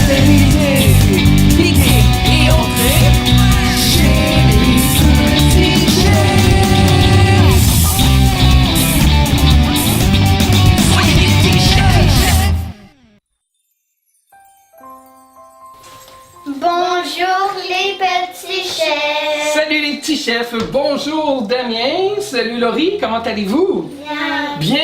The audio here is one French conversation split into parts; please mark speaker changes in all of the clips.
Speaker 1: c'est l'idée. Piquer et entrer chez les petits chefs. Soyez les petits chefs.
Speaker 2: Bonjour les petits chefs.
Speaker 3: Salut les petits chefs, bonjour Damien, salut Laurie, comment allez-vous? Bien,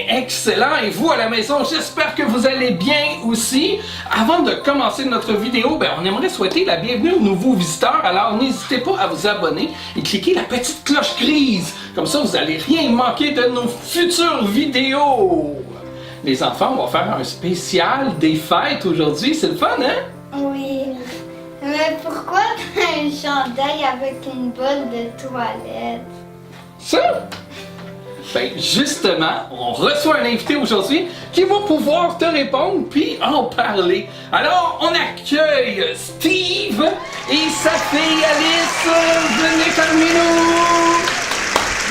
Speaker 3: excellent, et vous à la maison, j'espère que vous allez bien aussi. Avant de commencer notre vidéo, on aimerait souhaiter la bienvenue aux nouveaux visiteurs, alors n'hésitez pas à vous abonner et cliquer la petite cloche grise, comme ça vous n'allez rien manquer de nos futures vidéos. Les enfants, on va faire un spécial des fêtes aujourd'hui, c'est le fun, hein?
Speaker 2: Oui. Mais pourquoi t'as un chandail avec une bolle de toilette?
Speaker 3: Ça? Justement, on reçoit un invité aujourd'hui qui va pouvoir te répondre puis en parler. Alors, on accueille Steve et sa fille Alice. Venez parmi nous!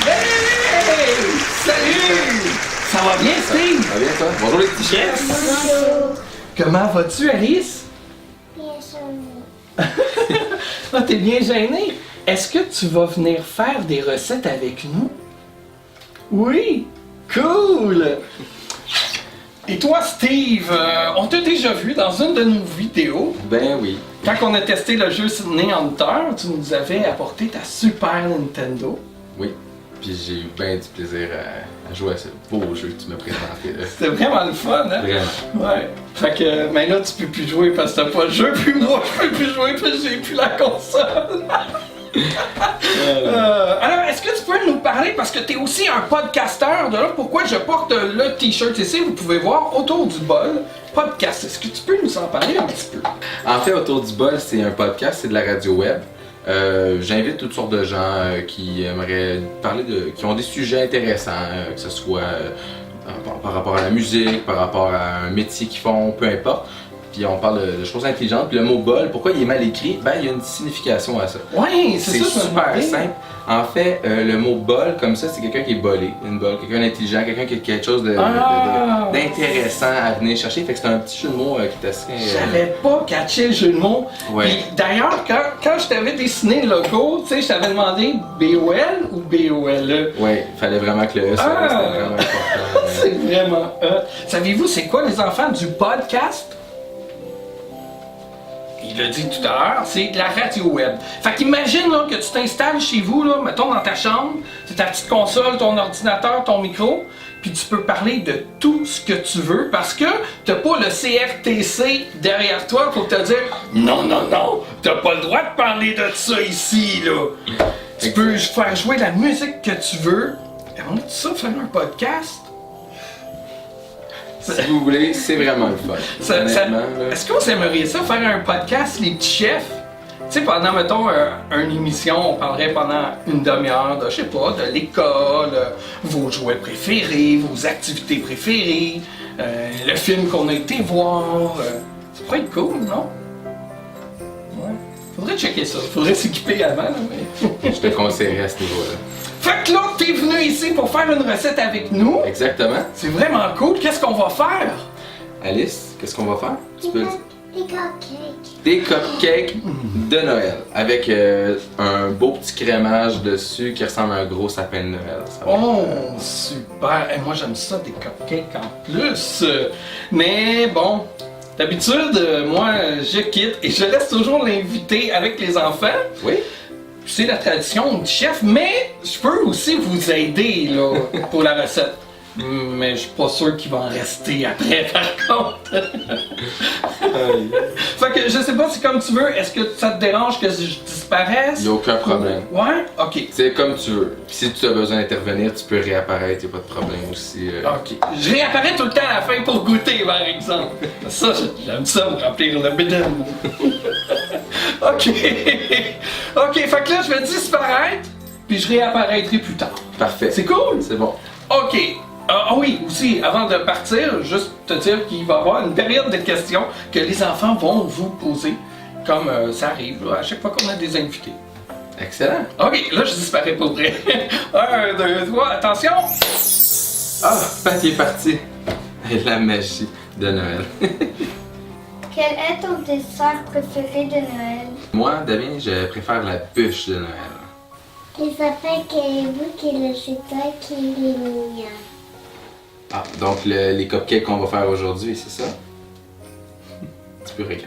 Speaker 3: Hey! Salut! Ça va bien, Steve?
Speaker 4: Ça va bien, toi? Bonjour les petits chefs!
Speaker 2: Bonjour.
Speaker 3: Comment vas-tu, Alice?
Speaker 2: Bien sonné.
Speaker 3: Ah, t'es bien gênée. Est-ce que tu vas venir faire des recettes avec nous? Oui! Cool! Et toi, Steve, on t'a déjà vu dans une de nos vidéos.
Speaker 4: Ben oui.
Speaker 3: Quand on a testé le jeu Sydney Hunter, tu nous avais apporté ta Super Nintendo.
Speaker 4: Oui. Puis j'ai eu bien du plaisir à jouer à ce beau jeu que tu m'as présenté là.
Speaker 3: C'était vraiment le fun, hein?
Speaker 4: Vraiment.
Speaker 3: Ouais. Fait que maintenant tu peux plus jouer parce que t'as pas le jeu, puis moi je peux plus jouer parce que j'ai plus la console. Alors, est-ce que tu peux nous parler, parce que tu es aussi un podcasteur, de là pourquoi je porte le t-shirt ici, vous pouvez voir autour du bol, podcast, est-ce que tu peux nous en parler un petit peu?
Speaker 4: En fait, Autour du bol, c'est un podcast, c'est de la radio web. J'invite toutes sortes de gens qui aimeraient parler qui ont des sujets intéressants, que ce soit par rapport à la musique, par rapport à un métier qu'ils font, peu importe. Puis on parle de choses intelligentes. Puis le mot bol, pourquoi il est mal écrit? Il y a une signification à ça.
Speaker 3: Oui, c'est ça.
Speaker 4: C'est super simple. En fait, le mot bol, comme ça, c'est quelqu'un qui est bolé. Une bolle, quelqu'un d'intelligent, quelqu'un qui a quelque chose d'intéressant à venir chercher. Fait que c'est un petit jeu de mots qui est assez...
Speaker 3: J'avais pas catché le jeu de mots.
Speaker 4: Ouais.
Speaker 3: Puis d'ailleurs, quand je t'avais dessiné le logo, tu sais, je t'avais demandé B-O-L ou B-O-L-E?
Speaker 4: Oui, il fallait vraiment que le E, c'était vraiment important.
Speaker 3: C'est vraiment Savez-vous, c'est quoi les enfants du podcast? Il l'a dit tout à l'heure, c'est de la radio web. Fait qu'imagine là, que tu t'installes chez vous, là, mettons dans ta chambre, c'est ta petite console, ton ordinateur, ton micro, puis tu peux parler de tout ce que tu veux parce que t'as pas le CRTC derrière toi pour te dire non, non, non, t'as pas le droit de parler de ça ici, là. Tu peux faire jouer la musique que tu veux. On est ça, faire un podcast?
Speaker 4: Si vous voulez, c'est vraiment le fun. Honnêtement, là.
Speaker 3: Est-ce qu'on s'aimerait ça, faire un podcast, les petits chefs? Tu sais, pendant, mettons, une émission, on parlerait pendant une demi-heure de, je sais pas, de l'école, vos jouets préférés, vos activités préférées, le film qu'on a été voir. Ça pourrait être cool, non? Ouais. Faudrait checker ça. Faudrait s'équiper avant, là, mais...
Speaker 4: Je te conseillerais à ce niveau-là.
Speaker 3: Fait que là, t'es venu ici pour faire une recette avec nous.
Speaker 4: Exactement.
Speaker 3: C'est vraiment cool. Qu'est-ce qu'on va faire?
Speaker 4: Alice, qu'est-ce qu'on va faire? Tu peux...
Speaker 2: Des cupcakes.
Speaker 4: Des cupcakes de Noël avec un beau petit crémage dessus qui ressemble à un gros sapin de Noël. Ça va
Speaker 3: Oh,
Speaker 4: être,
Speaker 3: super! Et moi, j'aime ça, des cupcakes en plus. Mais bon, d'habitude, moi, je quitte et je laisse toujours l'invité avec les enfants.
Speaker 4: Oui?
Speaker 3: C'est la tradition du chef, mais je peux aussi vous aider là, pour la recette. Mais je suis pas sûr qu'il va en rester après, par contre. Fait que je sais pas, c'est comme tu veux. Est-ce que ça te dérange que je disparaisse?
Speaker 4: Il n'y a aucun problème.
Speaker 3: Ouais? Ok.
Speaker 4: C'est comme tu veux. Puis si tu as besoin d'intervenir, tu peux réapparaître, il n'y a pas de problème aussi.
Speaker 3: Ok. Je réapparais tout le temps à la fin pour goûter, par exemple. Ça, j'aime ça, me remplir le bidon. Ok. Ok, fait que là, je vais disparaître, puis je réapparaîtrai plus tard.
Speaker 4: Parfait.
Speaker 3: C'est cool?
Speaker 4: C'est bon.
Speaker 3: Ok. Ah oui, aussi, avant de partir, juste te dire qu'il va y avoir une période de questions que les enfants vont vous poser, comme ça arrive là, à chaque fois qu'on a des invités.
Speaker 4: Excellent.
Speaker 3: Ok, là je disparais pour vrai. 1, 2, 3, attention!
Speaker 4: Ah, Pat est parti. La magie de Noël.
Speaker 2: Que Quel est ton dessert préféré de Noël?
Speaker 4: Moi, Damien, je préfère la bûche de Noël.
Speaker 5: Les sapins caribou qui est le chocolat qui est les mignons.
Speaker 4: Ah, donc les cupcakes qu'on va faire aujourd'hui, c'est ça? Tu peux regarder.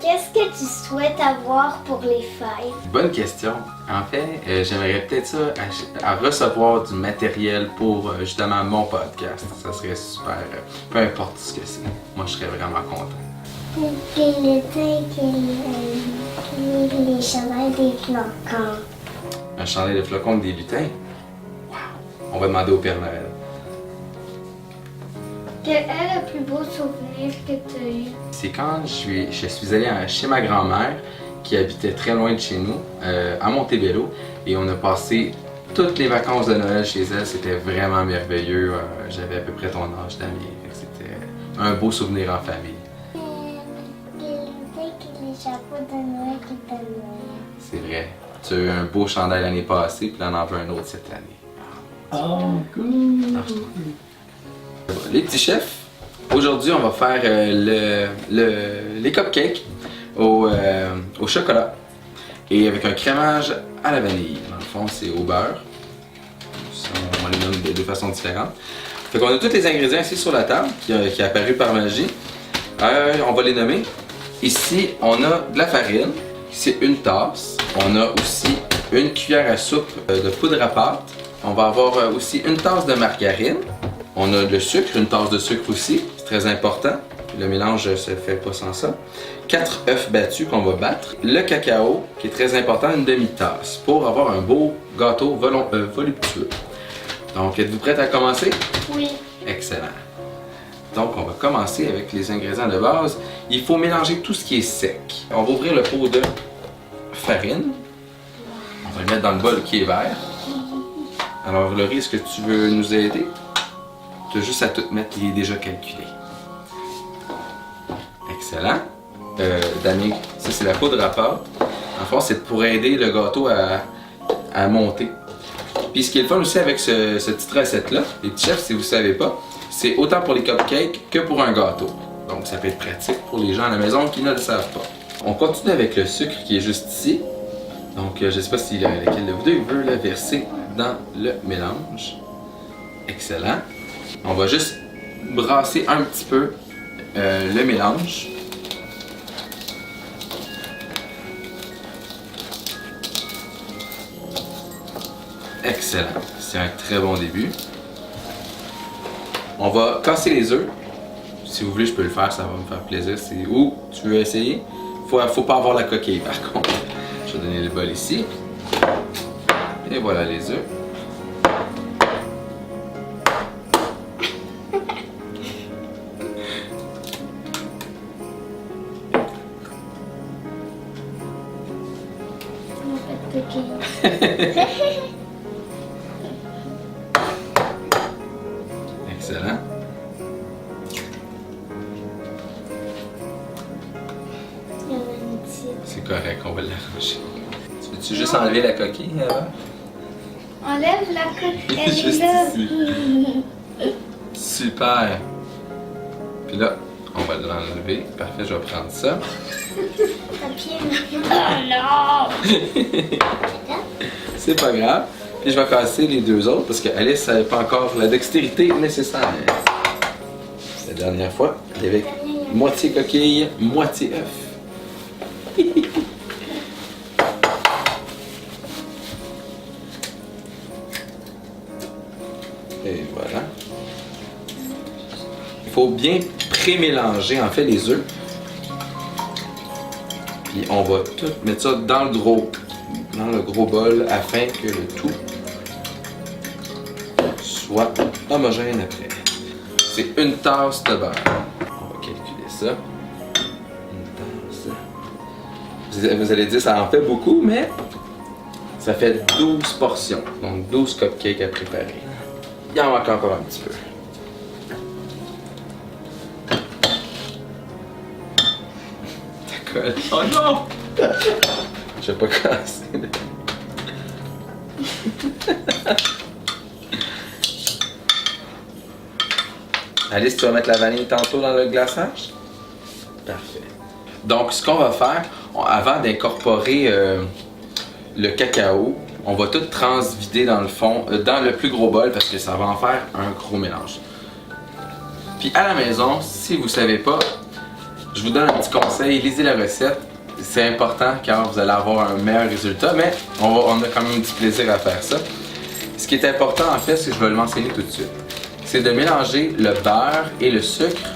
Speaker 5: Qu'est-ce que tu souhaites avoir pour les fêtes?
Speaker 4: Bonne question. En fait, j'aimerais peut-être ça à recevoir du matériel pour justement mon podcast. Ça serait super. Peu importe ce que c'est. Moi, je serais vraiment content.
Speaker 5: Puis le thé qui est les chandails des flocons.
Speaker 4: Un chandail de flocons avec des lutins. Wow! On va demander au Père Noël.
Speaker 2: Quel est le plus beau souvenir que tu as eu?
Speaker 4: C'est quand je suis allé chez ma grand-mère qui habitait très loin de chez nous, à Montebello, et on a passé toutes les vacances de Noël chez elle. C'était vraiment merveilleux. J'avais à peu près ton âge, Damien. C'était un beau souvenir en famille.
Speaker 5: Puis le thé qui est les chapeaux de Noël qui est à Noël.
Speaker 4: C'est vrai. Tu as eu un beau chandail l'année passée, puis là, on en veut un autre cette année.
Speaker 3: Oh, cool!
Speaker 4: Les petits chefs, aujourd'hui, on va faire les cupcakes au chocolat et avec un crémage à la vanille. Dans le fond, c'est au beurre. On les nomme de deux façons différentes. Fait qu'on a tous les ingrédients ici sur la table qui est apparu par magie. On va les nommer. Ici, on a de la farine. C'est une tasse. On a aussi une cuillère à soupe de poudre à pâte. On va avoir aussi une tasse de margarine. On a le sucre, une tasse de sucre aussi, c'est très important. Le mélange ne se fait pas sans ça. 4 œufs battus qu'on va battre. Le cacao, qui est très important, une demi-tasse, pour avoir un beau gâteau voluptueux. Donc, êtes-vous prête à commencer?
Speaker 2: Oui.
Speaker 4: Excellent. Donc, on va commencer avec les ingrédients de base. Il faut mélanger tout ce qui est sec. On va ouvrir le pot de farine. On va le mettre dans le bol qui est vert. Alors, Laurie, est-ce que tu veux nous aider? Tu as juste à tout mettre, il est déjà calculé. Excellent. Damien, ça c'est la poudre à pâte. En fait, c'est pour aider le gâteau à monter. Puis ce qui est le fun aussi avec cette petite recette-là, les petits chefs, si vous ne savez pas, c'est autant pour les cupcakes que pour un gâteau. Donc ça peut être pratique pour les gens à la maison qui ne le savent pas. On continue avec le sucre qui est juste ici. Donc je ne sais pas si lequel de vous deux veut le verser dans le mélange. Excellent. On va juste brasser un petit peu le mélange. Excellent. C'est un très bon début. On va casser les œufs. Si vous voulez, je peux le faire, ça va me faire plaisir. Ou tu veux essayer? Faut pas avoir la coquille par contre. Je vais donner le bol ici. Et voilà les œufs. Excellent. C'est correct, on va l'arranger. Tu veux-tu juste enlever la coquille avant?
Speaker 2: Enlève la coquille.
Speaker 4: Juste
Speaker 2: là.
Speaker 4: ici. Super. Puis là, on va l'enlever. Parfait, je vais prendre ça.
Speaker 5: Papier.
Speaker 4: C'est pas grave. Puis je vais casser les deux autres parce qu'Alice n'avait pas encore la dextérité nécessaire. La dernière fois, il y avait moitié coquille, moitié œuf. Et voilà. Il faut bien pré-mélanger en fait les œufs. Puis on va tout mettre ça dans le gros bol afin que le tout soit homogène après. C'est une tasse de beurre. On va calculer ça. Une tasse. Vous allez dire ça en fait beaucoup, mais ça fait 12 portions. Donc 12 cupcakes à préparer. Il en manque encore un petit peu. Ça colle. Oh non! Je vais pas casser. Alice, tu vas mettre la vanille tantôt dans le glaçage? Parfait. Donc, ce qu'on va faire, avant d'incorporer le cacao, on va tout transvider dans le fond, dans le plus gros bol, parce que ça va en faire un gros mélange. Puis à la maison, si vous ne savez pas, je vous donne un petit conseil, lisez la recette. C'est important car vous allez avoir un meilleur résultat, mais on a quand même du plaisir à faire ça. Ce qui est important en fait, c'est que je vais le mentionner tout de suite, c'est de mélanger le beurre et le sucre.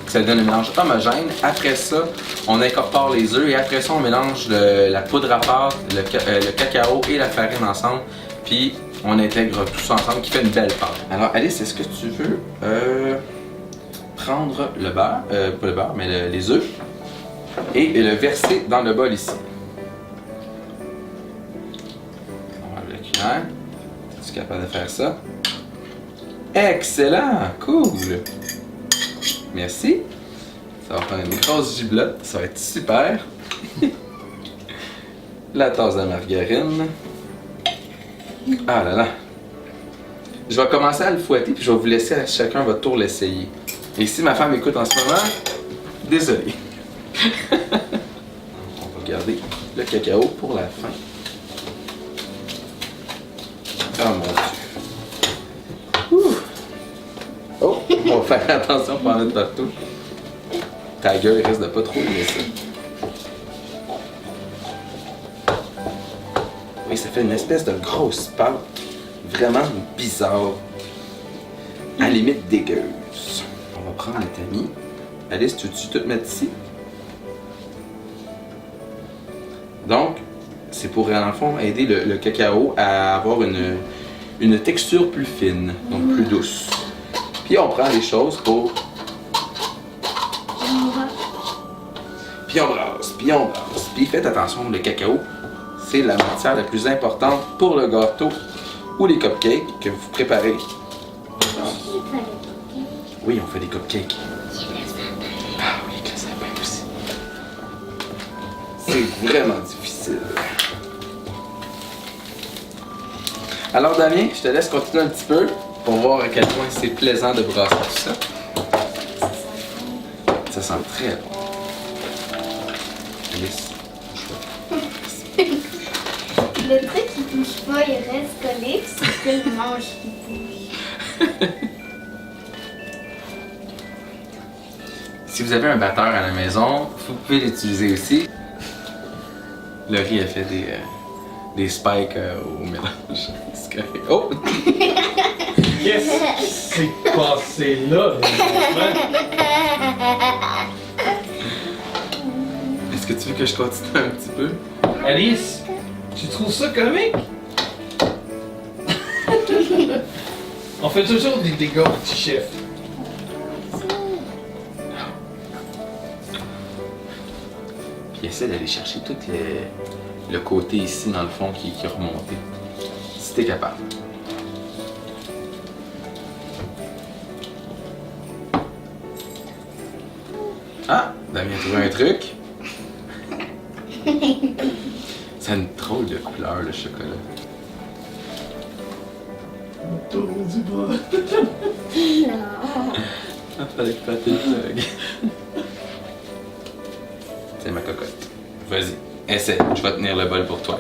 Speaker 4: Ça donne un mélange homogène. Après ça, on incorpore les œufs et après ça, on mélange la poudre à pâte, le cacao et la farine ensemble. Puis on intègre tout ça ensemble qui fait une belle pâte. Alors Alice, est-ce que tu veux prendre le beurre, pas le beurre, mais les œufs et le verser dans le bol ici? On enlève la cuillère. Es-tu capable de faire ça? Excellent! Cool! Merci. Ça va faire une grosse giblotte. Ça va être super. La tasse de margarine. Ah là là. Je vais commencer à le fouetter puis je vais vous laisser à chacun votre tour l'essayer. Et si ma femme écoute en ce moment, désolé. On va garder le cacao pour la fin. Oh mon Dieu. Ouh. Oh, on va faire attention pour en mettre partout. Ta gueule risque de pas trop le laisser. Oui, ça fait une espèce de grosse pâte. Vraiment bizarre. À la limite dégueuse. On va prendre les tamis. Alice, tu veux tout mettre ici? Donc, c'est pour, dans le fond, aider le cacao à avoir une texture plus fine, donc plus douce. Puis on prend les choses pour... Puis on brasse, puis on brasse. Puis faites attention, le cacao, c'est la matière la plus importante pour le gâteau ou les cupcakes que vous préparez. Oui, on fait des cupcakes. Ah oui, avec le sapin aussi. C'est vraiment difficile. Alors Damien, je te laisse continuer un petit peu pour voir à quel point c'est plaisant de brasser tout ça. Ça sent très bon. Alice,
Speaker 2: Le truc qui bouge pas, il reste collé, c'est le manche qui bouge.
Speaker 4: si vous avez un batteur à la maison, vous pouvez l'utiliser aussi. Laurie a fait des spikes au mélange. C'est correct. Oh!
Speaker 3: Qu'est-ce qui s'est passé là?
Speaker 4: Est-ce que tu veux que je continue un petit peu?
Speaker 3: Alice, tu trouves ça comique? On fait toujours des dégâts, petit chef.
Speaker 4: Puis essaie d'aller chercher tout le côté ici, dans le fond, qui est remonté. Si t'es capable. Ah! Damien a trouvé un truc. Ça a une drôle de couleur, le chocolat.
Speaker 3: Autour du bras.
Speaker 4: Ah, fallait que tu le plug. C'est ma cocotte. Vas-y, essaie. Je vais tenir le bol pour toi.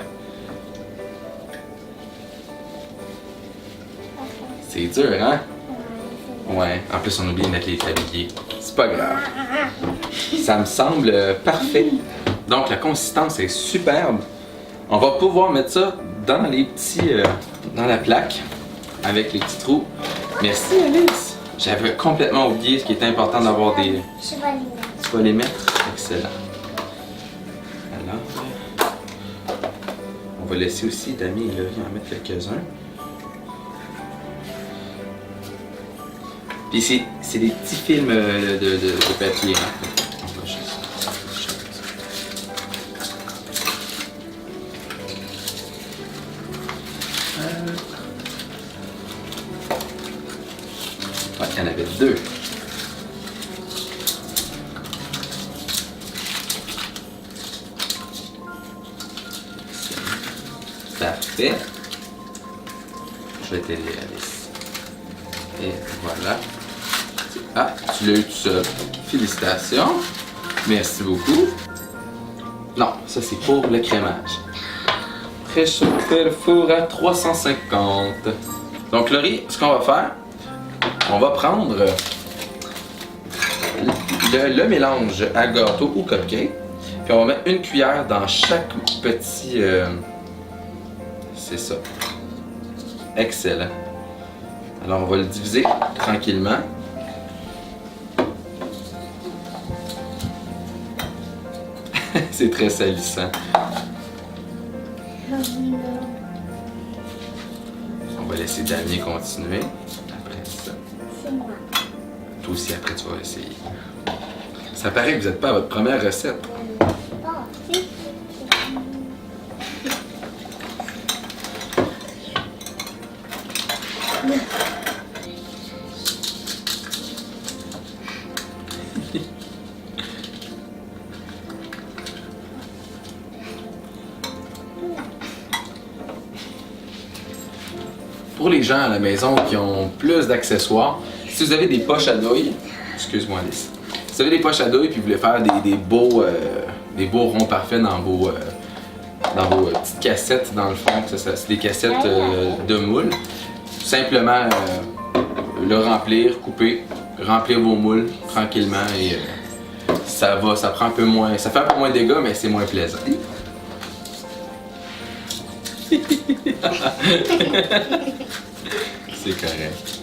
Speaker 4: C'est dur, hein? Ouais. En plus, on oublie de mettre les tabliers. C'est pas grave. Ça me semble parfait. Donc, la consistance est superbe. On va pouvoir mettre ça dans les petits... dans la plaque, avec les petits trous. Merci, Alice. J'avais complètement oublié ce qui était important d'avoir des...
Speaker 5: Je vais les mettre.
Speaker 4: Tu vas les mettre? Excellent. Alors, on va laisser aussi Damien et Laurie en mettre quelques-uns. Puis c'est des petits films de papier. Hein. On va juste... Ouais, il y en avait deux. Parfait. Je vais t'aider, Alice. Et voilà. Ah, tu l'as eu tout seul. Félicitations. Merci beaucoup. Non, ça c'est pour le crémage. Réchauffer le four à 350. Donc Laurie, ce qu'on va faire, on va prendre le mélange à gâteau ou cupcake, puis on va mettre une cuillère dans chaque petit... c'est ça. Excellent. Alors on va le diviser tranquillement. C'est très salissant. On va laisser Damien continuer. Après ça.
Speaker 5: C'est moi.
Speaker 4: Toi aussi, après, tu vas essayer. Ça paraît que vous n'êtes pas à votre première recette.
Speaker 5: Oh, si.
Speaker 4: Pour les gens à la maison qui ont plus d'accessoires, si vous avez des poches à douille, excuse-moi Alice, si vous avez des poches à douille puis vous voulez faire des beaux ronds parfaits dans vos petites cassettes dans le fond, c'est des cassettes de moule, simplement le remplir, couper, remplir vos moules tranquillement et ça prend un peu moins, ça fait un peu moins de dégâts mais c'est moins plaisant. C'est correct.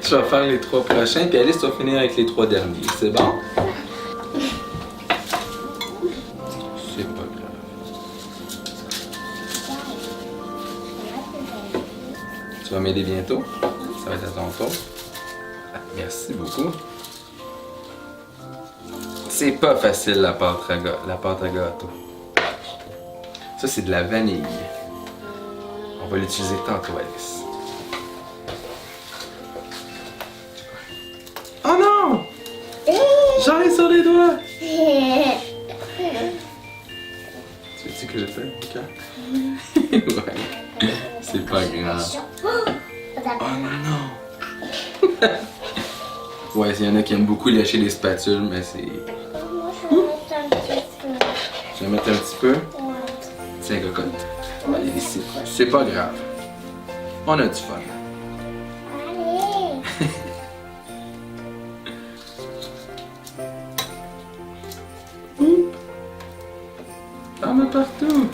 Speaker 4: Je vais faire les 3 prochains, puis Alice va finir avec les 3 derniers. C'est bon? C'est pas grave. Tu vas m'aider bientôt? Ça va être à ton tour. Ah, merci beaucoup. C'est pas facile la pâte à gâteau. Ça, c'est de la vanille. On va l'utiliser tantôt, Alice. Oh non! J'en ai sur les doigts! Tu veux-tu que je fasse? Ok. Ouais. C'est pas grave. Oh non! Ouais, il y en a qui aiment beaucoup lâcher les spatules, mais c'est...
Speaker 5: Moi, je vais mettre un petit peu.
Speaker 4: Tu vas mettre un petit peu?
Speaker 5: Ouais.
Speaker 4: Tiens, cocotte. On va aller ici. C'est pas grave. On a du fun.
Speaker 5: Allez.
Speaker 4: T'en mets partout.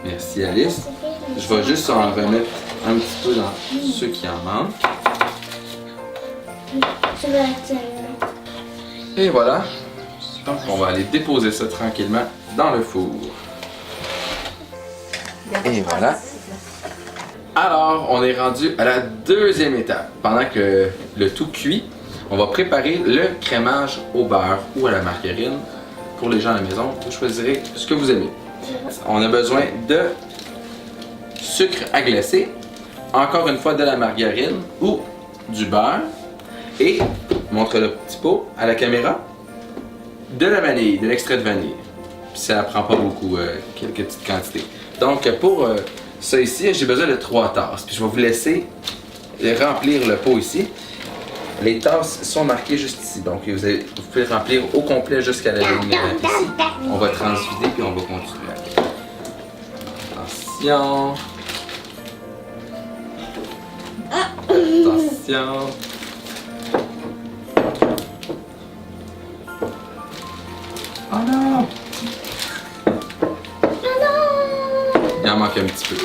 Speaker 4: Merci Alice. Je vais juste en remettre un petit peu dans ceux qui en manquent.
Speaker 5: Tu vas être...
Speaker 4: Et voilà. Donc on va aller déposer ça tranquillement dans le four. Et voilà. Alors, on est rendu à la deuxième étape. Pendant que le tout cuit, on va préparer le crémage au beurre ou à la margarine. Pour les gens à la maison, vous choisirez ce que vous aimez. On a besoin de sucre à glacer, encore une fois de la margarine ou du beurre et, montre le petit pot à la caméra, de la vanille, de l'extrait de vanille. Puis ça prend pas beaucoup, quelques petites quantités. Donc pour ça ici, j'ai besoin de 3 tasses. Puis je vais vous laisser remplir le pot ici. Les tasses sont marquées juste ici, donc vous pouvez remplir au complet jusqu'à la ligne ici. On va transvider puis on va continuer. Attention. Attention. Oh non! Il en manque un petit peu.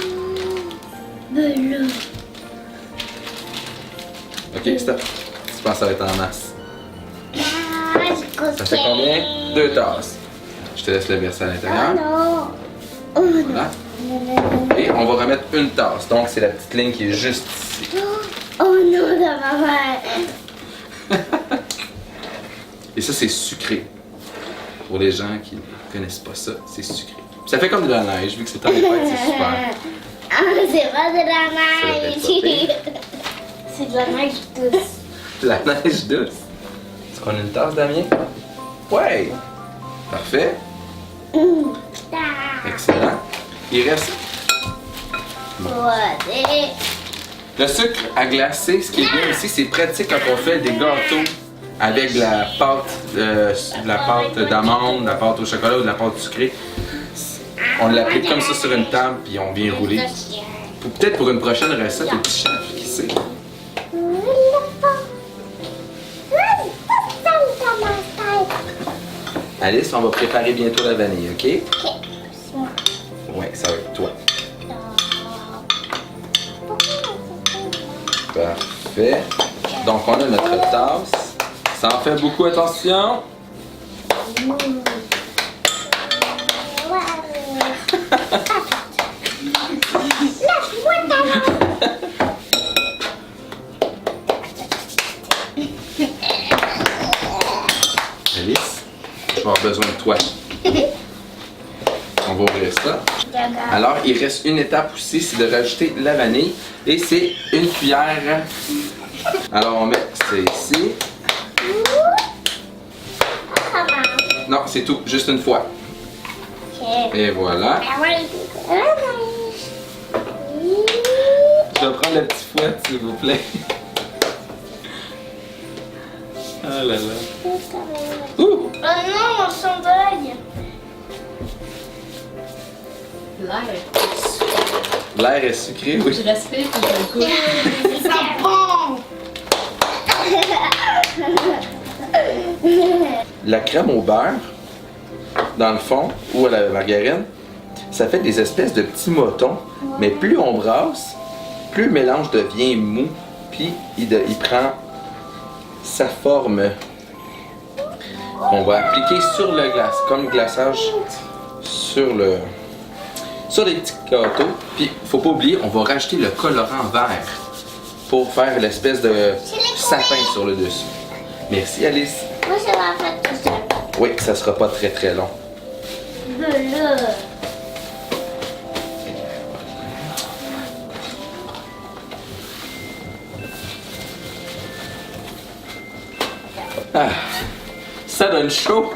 Speaker 4: Ok, stop. Tu penses que ça va être en masse? Ça fait combien? 2 tasses. Je te laisse le verser à l'intérieur. Voilà. Et on va remettre une tasse. Donc c'est la petite ligne qui est juste ici.
Speaker 5: Oh non, ça va faire.
Speaker 4: Et ça c'est sucré. Pour les gens qui ne connaissent pas ça, c'est sucré. Ça fait comme de la neige, vu que c'est en fête, c'est super.
Speaker 5: Ah, c'est pas de la
Speaker 4: Ça doit
Speaker 5: neige. C'est de la neige douce.
Speaker 4: La neige douce. Est-ce qu'on a une tasse, Damien? Ouais! Parfait. Excellent. Il reste le sucre à glacer. Ce qui est bien aussi, c'est pratique quand on fait des gâteaux avec de la pâte d'amande, de la pâte au chocolat ou de la pâte sucrée. On l'applique comme ça sur une table puis on vient rouler. Peut-être pour une prochaine recette, le petit chef, qui sait. Alice, on va préparer bientôt la vanille, ok? Ouais, ça va être toi. Parfait. Donc, on a notre tasse. Ça en fait beaucoup, attention. Alice, je vais avoir besoin de toi. On va ouvrir ça. Alors, il reste une étape aussi, c'est de rajouter la vanille. Et c'est une cuillère. Alors, on met ça ici. Non, c'est tout, juste une fois. Et voilà. Je vais prendre le petit fouet, s'il vous plaît. Ah là là. Ouh!
Speaker 2: Oh non, mon chandail!
Speaker 1: L'air.
Speaker 4: L'air est sucré, oui.
Speaker 1: Je respire quand je le goûte.
Speaker 2: Ça prend!
Speaker 4: La crème au beurre, dans le fond, ou à la margarine, ça fait des espèces de petits motons. Mais plus on brasse, plus le mélange devient mou, puis il prend sa forme. On va appliquer sur le glace, comme le glaçage sur les petits gâteaux. Puis, faut pas oublier, on va rajouter le colorant vert pour faire l'espèce de sapin sur le dessus. Merci Alice.
Speaker 5: Moi, ça va faire tout seul.
Speaker 4: Oui, ça sera pas très très long.
Speaker 5: Là.
Speaker 4: Ah, ça donne chaud.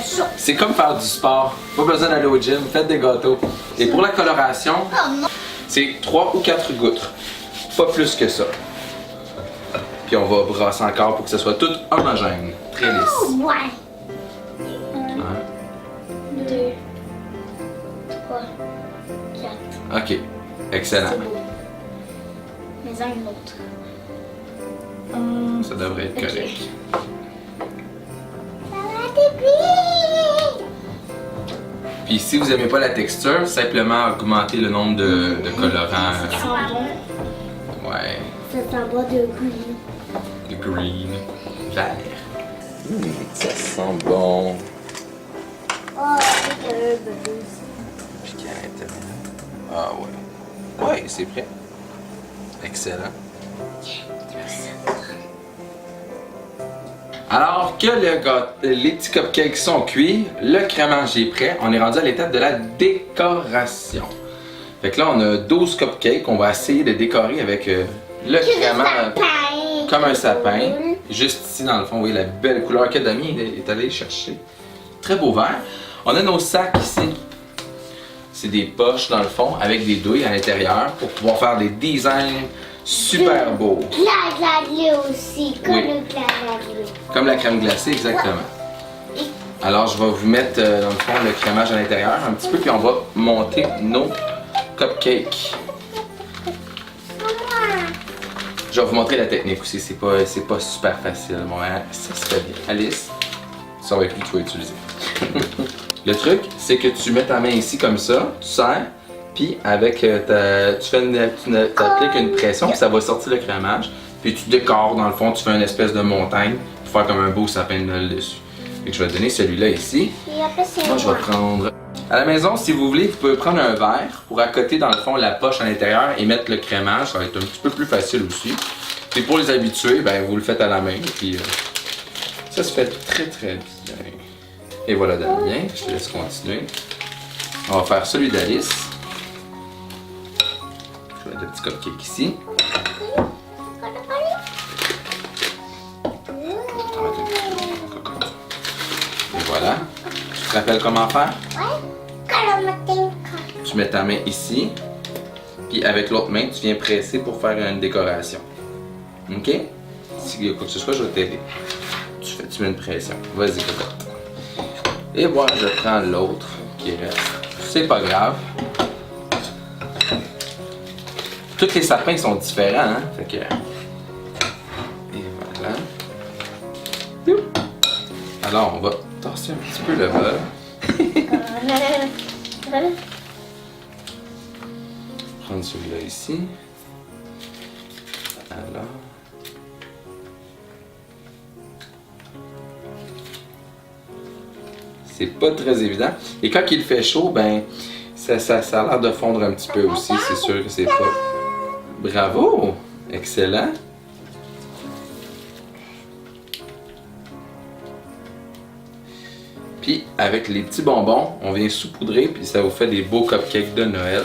Speaker 5: Chaud.
Speaker 4: C'est comme faire du sport. Pas besoin d'aller au gym, faites des gâteaux. Et pour la coloration, c'est 3 ou 4 gouttes. Pas plus que ça. Puis on va brasser encore pour que ce soit tout homogène. Très lisse.
Speaker 5: Ouais.
Speaker 4: 1,
Speaker 5: 2, 3, 4.
Speaker 4: OK. Excellent.
Speaker 5: C'est beau. Mais un autre.
Speaker 4: Ça devrait être correct.
Speaker 5: Ça va déplier.
Speaker 4: Puis si vous n'aimez pas la texture, simplement augmenter le nombre de colorants.
Speaker 5: Ça sent bon.
Speaker 4: Ouais.
Speaker 5: Ça sent bon de green.
Speaker 4: Le green. Vert. Ça sent bon.
Speaker 5: Oh, c'est un buzz.
Speaker 4: Puis à l'intérieur. Ah ouais. Ouais, c'est prêt. Excellent. Alors que les petits cupcakes sont cuits, le crémage est prêt, on est rendu à l'étape de la décoration. Fait que là, on a 12 cupcakes, on va essayer de décorer avec le crémage comme un sapin. Juste ici, dans le fond, vous voyez la belle couleur que Damien est allé chercher. Très beau vert. On a nos sacs ici. C'est des poches, dans le fond, avec des douilles à l'intérieur pour pouvoir faire des designs super beaux.
Speaker 5: Glacé aussi, comme
Speaker 4: Oui.
Speaker 5: le glacé.
Speaker 4: Comme la crème glacée, exactement. Alors, je vais vous mettre, dans le fond, le crémage à l'intérieur un petit peu, puis on va monter nos cupcakes. Je vais vous montrer la technique aussi, c'est pas super facile. Bon, hein, ça se fait bien. Alice, ça va être lui que tu vas utiliser. Le truc, c'est que tu mets ta main ici comme ça, tu serres, puis avec tu appliques une pression, puis ça va sortir le crémage. Puis tu décores, dans le fond, tu fais une espèce de montagne pour faire comme un beau sapin de Noël dessus. Fait que je vais te donner celui-là ici.
Speaker 5: Et après, c'est
Speaker 4: Moi, je vais prendre... À la maison, si vous voulez, vous pouvez prendre un verre pour accoter, dans le fond, la poche à l'intérieur et mettre le crémage. Ça va être un petit peu plus facile aussi. Et pour les habitués, ben, vous le faites à la main. Puis ça se fait très très bien. Et voilà Damien, je te laisse continuer. On va faire celui d'Alice. Je vais mettre le petit cupcake ici. Et voilà. te rappelles comment faire?
Speaker 5: Kalau matin
Speaker 4: Tu mets ta main ici, puis avec l'autre main, tu viens presser pour faire une décoration. OK? S'il y a quoi que ce soit, je vais t'aider. Tu mets une pression. Vas-y, cocotte. Et voilà, je prends l'autre qui reste. C'est pas grave. Tous les sapins sont différents, hein? Fait que... Et voilà. Youp. Alors, on va tasser un petit peu le bol. Prendre celui-là ici. Alors... C'est pas très évident. Et quand il fait chaud, ben, ça a l'air de fondre un petit peu aussi. C'est sûr que c'est pas... Bravo! Excellent! Puis, avec les petits bonbons, on vient saupoudrer, puis ça vous fait des beaux cupcakes de Noël.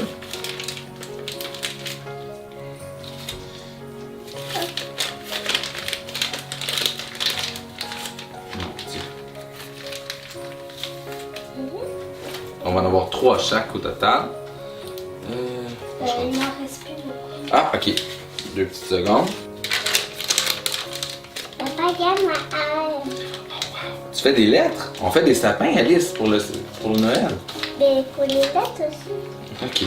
Speaker 4: On va en avoir 3 chaque au total.
Speaker 2: Il m'en reste plus beaucoup.
Speaker 4: Ah, ok. 2 petites secondes.
Speaker 5: Papa, regarde ma halle.
Speaker 4: Tu fais des lettres? On fait des sapins, Alice, pour le Noël.
Speaker 5: Mais pour les dates aussi.
Speaker 4: Ok.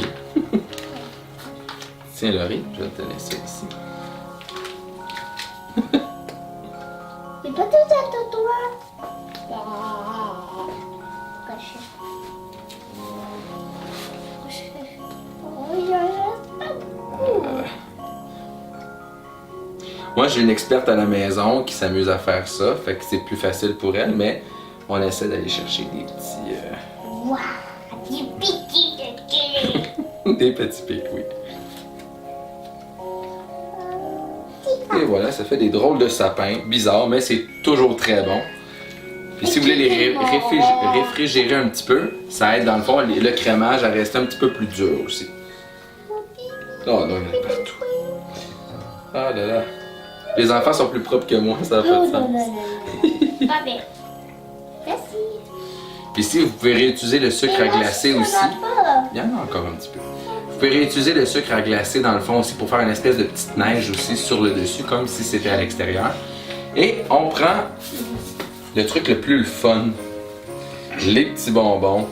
Speaker 4: Tiens, Laurie, je vais te laisser ici.
Speaker 5: C'est pas tout à toi. Caché. Oh, il y en reste pas beaucoup.
Speaker 4: Moi, j'ai une experte à la maison qui s'amuse à faire ça, fait que c'est plus facile pour elle, mais on essaie d'aller chercher des petits...
Speaker 5: Waouh, des petits de
Speaker 4: des petits pics, oui. Et voilà, ça fait des drôles de sapins, bizarres, mais c'est toujours très bon. Puis si vous voulez les réfrigérer un petit peu, ça aide dans le fond le crémage à rester un petit peu plus dur aussi. Oh non, il y en a partout. Ah là là. Les enfants sont plus propres que moi, ça n'a pas de sens.
Speaker 5: Pas bien. Merci.
Speaker 4: Puis si vous pouvez réutiliser le sucre à glacer aussi. Il y en a encore un petit peu. Vous pouvez réutiliser le sucre à glacer dans le fond aussi pour faire une espèce de petite neige aussi sur le dessus, comme si c'était à l'extérieur. Et on prend le truc le plus fun. Les petits bonbons.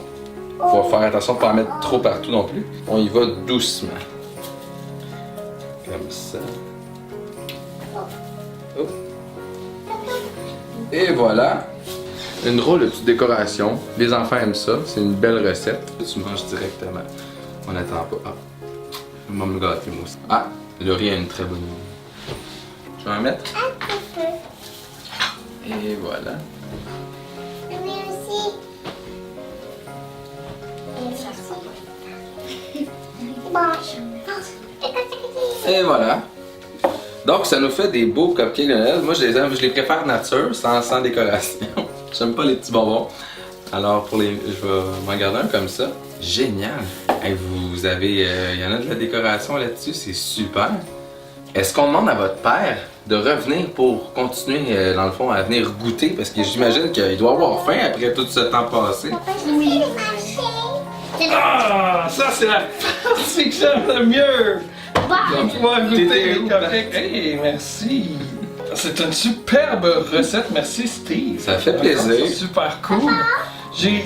Speaker 4: Faut faire attention de ne pas en mettre trop partout non plus. On y va doucement. Comme ça. Oh. Et voilà. Une drôle de petite décoration. Les enfants aiment ça. C'est une belle recette. Tu manges directement. On n'attend pas. Ah. Je vais me gâter moi aussi. Ah, Laurie a une très bonne idée. Je vais en mettre. Et voilà.
Speaker 5: Mais aussi.
Speaker 4: Et voilà. Donc, ça nous fait des beaux cupcakes de Noël. Moi, je les préfère nature, sans décoration. J'aime pas les petits bonbons. Alors, je vais m'en garder un comme ça. Génial! Hey, vous avez... Il y en a de la décoration là-dessus, c'est super. Est-ce qu'on demande à votre père de revenir pour continuer, dans le fond, à venir goûter? Parce que j'imagine qu'il doit avoir faim après tout ce temps passé.
Speaker 5: Oui.
Speaker 3: Ah, ça c'est la partie que j'aime le mieux! De pouvoir goûter les cupcakes. Hey, merci! C'est une superbe recette, merci Steve.
Speaker 4: Ça fait plaisir.
Speaker 3: C'est super cool. J'ai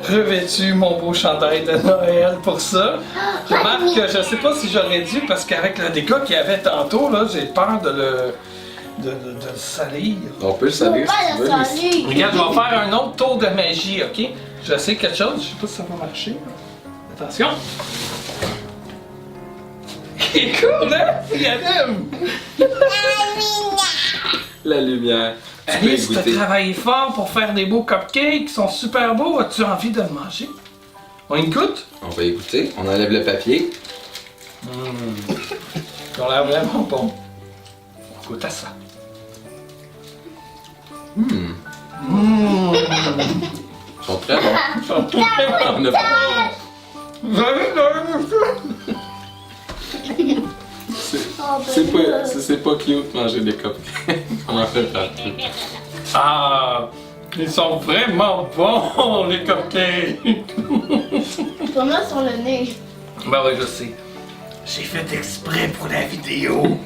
Speaker 3: revêtu mon beau chandail de Noël pour ça. Je remarque que je sais pas si j'aurais dû parce qu'avec la déco qu'il y avait tantôt, là, j'ai peur de le salir.
Speaker 4: On peut le salir si tu veux.
Speaker 3: Regarde, je vais faire un autre tour de magie, ok? Je sais quelque chose, je sais pas si ça va marcher. Attention! C'est cool, hein? Il allume!
Speaker 4: La lumière. Tu peux
Speaker 3: Alice, t'as
Speaker 4: goûter.
Speaker 3: travaillé fort pour faire des beaux cupcakes, ils sont super beaux. As-tu envie de le manger? On y goûte?
Speaker 4: On va y goûter. On enlève le papier.
Speaker 3: Ils ont l'air vraiment bons. On goûte à ça.
Speaker 4: Ils sont très bons. On a pas- C'est pas cute de manger des cupcakes. On en fait partout.
Speaker 3: Ah, Ils sont vraiment bons, les cupcakes!
Speaker 1: Pour moi, sur le nez.
Speaker 3: Ben oui, je sais. J'ai fait exprès pour la vidéo.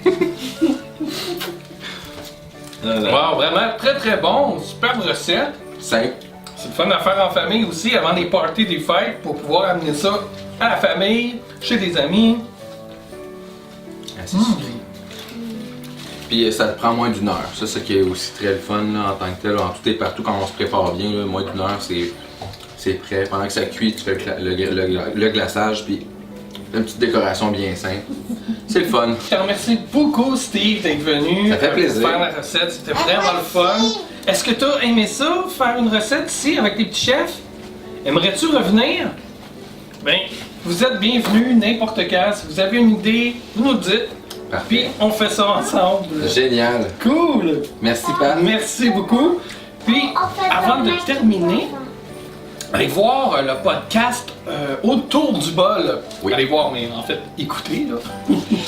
Speaker 3: Wow, vraiment très très bon. Superbe recette.
Speaker 4: Simple.
Speaker 3: C'est le fun à faire en famille aussi avant les parties des fêtes pour pouvoir amener ça à la famille, chez des amis.
Speaker 4: Ah, c'est suffit. Puis ça te prend moins d'une heure. Ça, c'est qui est aussi très le fun là, en tant que tel. En tout et partout, quand on se prépare bien, là, moins d'une heure, c'est prêt. Pendant que ça cuit, tu fais le glaçage, puis une petite décoration bien simple. C'est le fun.
Speaker 3: Je te remercie beaucoup, Steve, d'être venu.
Speaker 4: Ça fait plaisir.
Speaker 3: Faire la recette. C'était vraiment le fun. Est-ce que tu as aimé ça, faire une recette ici avec tes petits chefs? Aimerais-tu revenir? Ben, vous êtes bienvenus n'importe quand. Si vous avez une idée, vous nous le dites.
Speaker 4: Parfait.
Speaker 3: Puis on fait ça ensemble.
Speaker 4: Génial.
Speaker 3: Cool!
Speaker 4: Merci, Pat.
Speaker 3: Merci beaucoup. Puis, avant de terminer, allez voir le podcast Autour du bol.
Speaker 4: Oui.
Speaker 3: Allez voir, mais en fait, écoutez, là.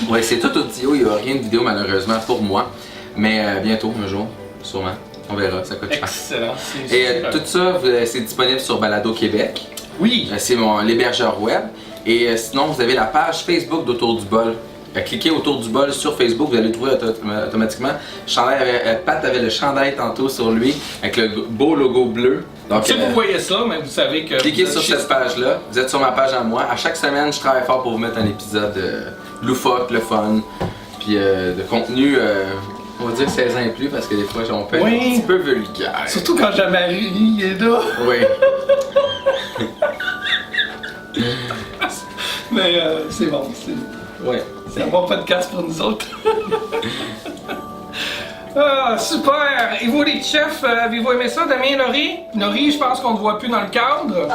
Speaker 4: Oui, c'est tout audio. Il n'y a rien de vidéo, malheureusement, pour moi. Mais bientôt, un jour, sûrement. On verra, ça coûte cher.
Speaker 3: Excellent. c'est
Speaker 4: Et
Speaker 3: super.
Speaker 4: tout ça, c'est disponible sur Balado Québec.
Speaker 3: Oui.
Speaker 4: C'est l'hébergeur web. Et sinon, vous avez la page Facebook d'Autour du bol. Cliquez Autour du bol sur Facebook, vous allez le trouver automatiquement. Pat avait le chandail tantôt sur lui, avec le beau logo bleu. Donc,
Speaker 3: Si vous voyez ça, mais vous savez que...
Speaker 4: cliquez
Speaker 3: vous êtes
Speaker 4: sur
Speaker 3: chez-
Speaker 4: cette page-là. Vous êtes sur ma page à moi. À chaque semaine, je travaille fort pour vous mettre un épisode loufoque, le fun, puis de contenu, on va dire 16 ans et plus, parce que des fois, on peut être
Speaker 3: Oui.
Speaker 4: un petit peu vulgaire.
Speaker 3: Surtout quand Jean-Marie est là.
Speaker 4: Oui.
Speaker 3: Mais c'est bon,
Speaker 4: Ouais.
Speaker 3: c'est un bon podcast pour nous autres. Ah, super! Et vous, les chefs, avez-vous aimé ça, Damien et Laurie? Laurie, je pense qu'on ne voit plus dans le cadre.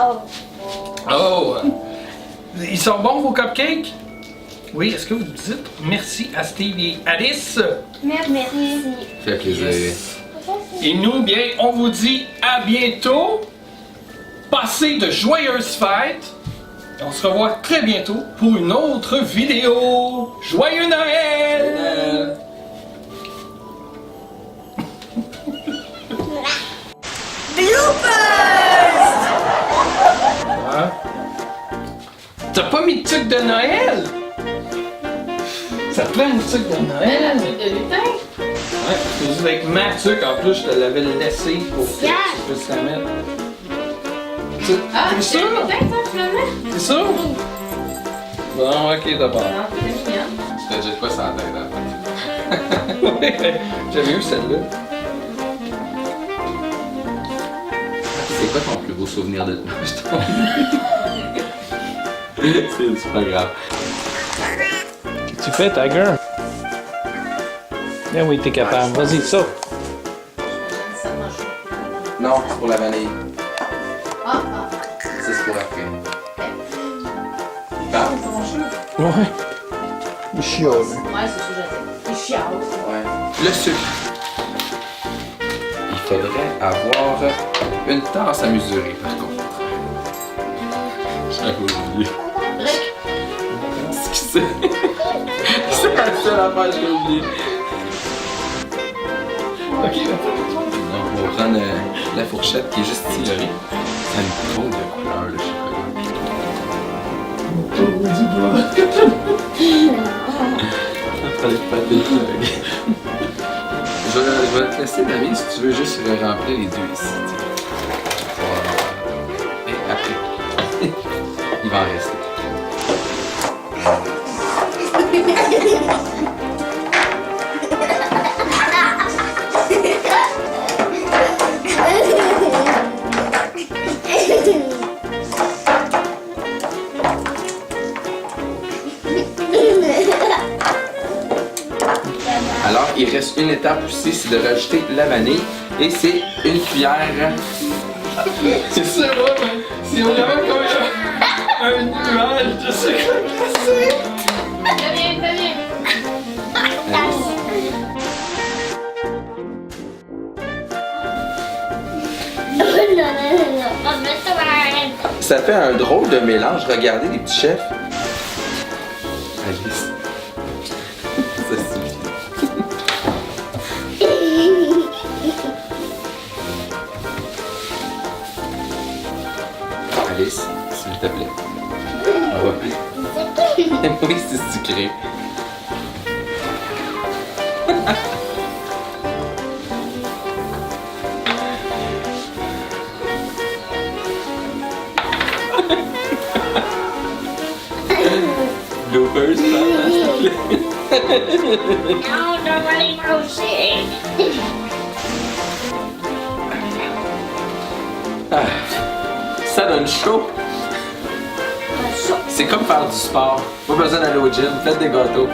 Speaker 3: Oh! Ils sont bons, vos cupcakes? Oui, est-ce que vous dites merci à Steve et Alice?
Speaker 2: Merci.
Speaker 4: Fait plaisir.
Speaker 3: Et nous, bien, on vous dit à bientôt. Passez de joyeuses fêtes. Et on se revoit très bientôt pour une autre vidéo. Joyeux Noël! Hein? T'as pas mis de truc de Noël? Ça te prend une truc de Noël?
Speaker 1: De lutin.
Speaker 3: Ouais, c'est juste avec ma tuque, en plus, je te l'avais laissé pour que tu puisses la mettre.
Speaker 1: Ah,
Speaker 3: T'es
Speaker 1: c'est
Speaker 3: sûr?
Speaker 1: un lutin, ça, finalement?
Speaker 3: C'est sûr? Bon, ok, d'abord.
Speaker 1: Non, c'est mignon.
Speaker 4: Tu te jettes pas sans tête, hein?
Speaker 3: Ouais, j'avais eu celle-là.
Speaker 4: C'est quoi ton plus beau souvenir de C'est pas grave.
Speaker 3: Tu fais, Tiger? Ben oui, t'es capable. Vas-y, ça.
Speaker 1: Ça mange.
Speaker 4: Non, c'est pour la vanille.
Speaker 1: Ah,
Speaker 4: C'est pour après.
Speaker 1: ah.
Speaker 4: Parle.
Speaker 1: Ça mange.
Speaker 3: Ouais. Il chiale.
Speaker 1: Ouais, c'est ça, je sais. Il chiale.
Speaker 4: Ouais. Le sucre. Il faudrait avoir une tasse à mesurer, par contre. J'avais oublié.
Speaker 1: Rick.
Speaker 4: Excusez. C'est la seule affaire que j'ai oublié.
Speaker 3: Ok,
Speaker 4: Donc, on va prendre la fourchette qui est juste ici, Laurie. Ça a une drôle de couleur, le chocolat. Fallait pas des feuilles. Je vais te laisser, David, si tu veux juste remplir les deux ici. Voilà. Et après, il va en rester. Alors, il reste une étape aussi, c'est de rajouter la vanille. Et c'est une cuillère.
Speaker 3: c'est ça, là, mais c'est vraiment comme un nuage de sucre glacé.
Speaker 1: Très bien, très bien.
Speaker 4: Ça fait un drôle de mélange. Regardez les petits chefs. Alice. Ça suffit. Alice, s'il te plaît. On va plus. Oui, c'est sucré. Bloopers,
Speaker 5: Non, on va les manger.
Speaker 4: ça donne chaud. C'est comme faire du sport. Pas besoin d'aller au gym, faites des gâteaux.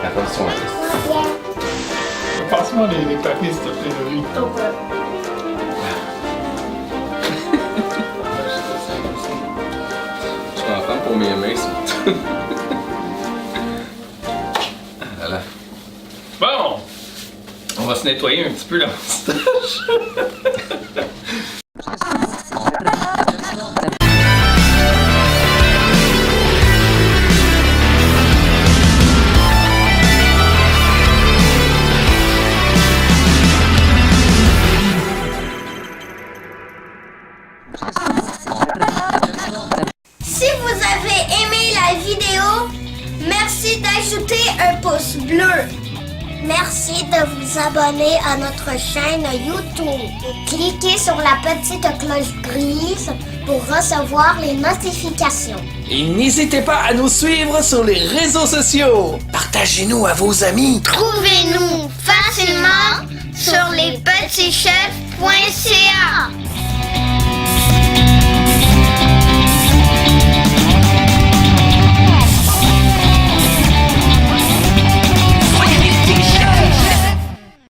Speaker 4: Attention, Alice.
Speaker 3: Passe-moi les papiers, s'il te plaît, Laurie.
Speaker 4: Je suis content pour mes mains, surtout. Ah là là.
Speaker 3: Bon! On va se nettoyer un petit peu la moustache.
Speaker 2: Si vous avez aimé la vidéo, merci d'ajouter un pouce bleu.
Speaker 5: Merci de vous abonner à notre chaîne YouTube. Cliquez sur la petite cloche grise pour recevoir les notifications.
Speaker 6: Et n'hésitez pas à nous suivre sur les réseaux sociaux. Partagez-nous à vos amis.
Speaker 2: Trouvez-nous facilement sur lespetitschefs.ca.